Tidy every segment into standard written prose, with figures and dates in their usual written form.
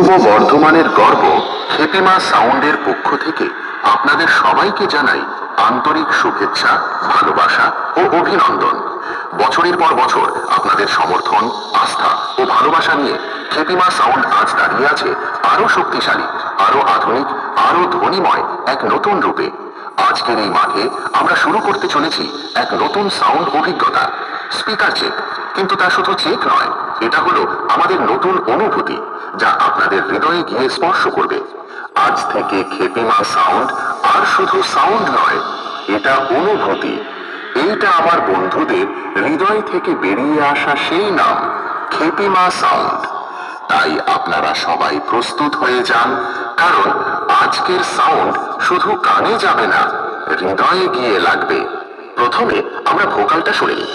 পূর্ব বর্ধমানের গর্ব খেপিমা সাউন্ডের পক্ষ থেকে আপনাদের সবাইকে জানাই আন্তরিক শুভেচ্ছা, ভালোবাসা ও অভিনন্দন। বছরের পর বছর আপনাদের সমর্থন, আস্থা ও ভালোবাসা নিয়ে খেপিমা সাউন্ড আজ দাঁড়িয়ে আছে আরো শক্তিশালী, আরো আধুনিক, আরো ধ্বনিময় এক নতুন রূপে। আজকের এই মাঠে আমরা শুরু করতে চলেছি এক নতুন সাউন্ড অভিজ্ঞতা। স্পিকার চেক, কিন্তু তা শুধু চেক নয়, এটা হলো আমাদের নতুন অনুভূতি, যা আপনাদের হৃদয়ে গিয়ে স্পর্শ করবে। আজ থেকে খেপিমা সাউন্ড আর শুধু সাউন্ড নয়, এটা অনুভূতি। এইটা আমার বন্ধুদের হৃদয় থেকে বেরিয়ে আসা সেই নাম, খেপিমা সাউন্ড। তাই আপনারা সবাই প্রস্তুত হয়ে যান, কারণ আজকের সাউন্ড শুধু কানে যাবে না, হৃদয়ে গিয়ে লাগবে। প্রথমে আমরা ভোকালটা শুনে নিই।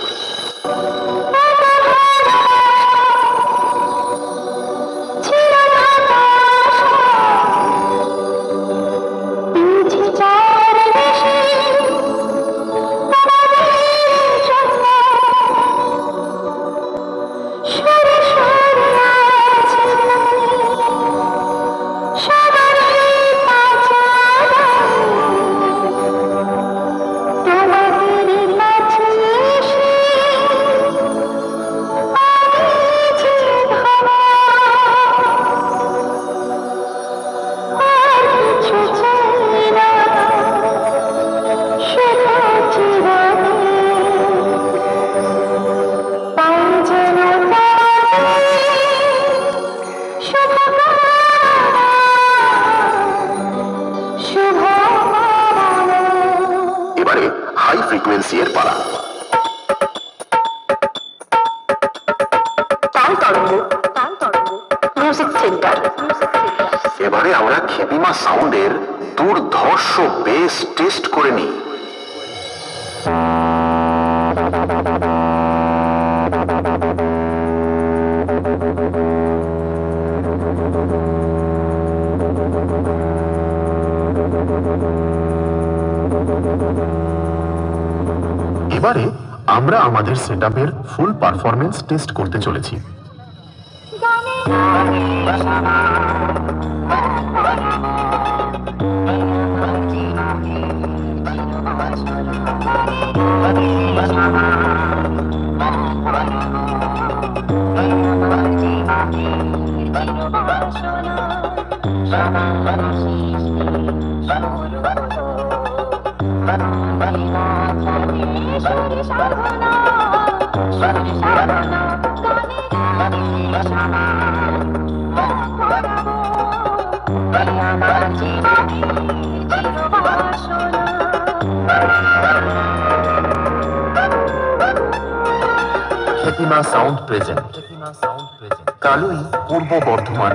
এবারে হাই ফ্রিকোয়েন্সি এর পালা। এবারে আমরা খেপিমা সাউন্ডের দুর্ধর্ষ বেস টেস্ট করে নিই। এবারে আমরা আমাদের সেটআপের ফুল পারফরম্যান্স টেস্ট করতে চলেছি। খেপিমা সাউন্ড প্রেজেন্ট কালুই পূর্ব বর্ধমান।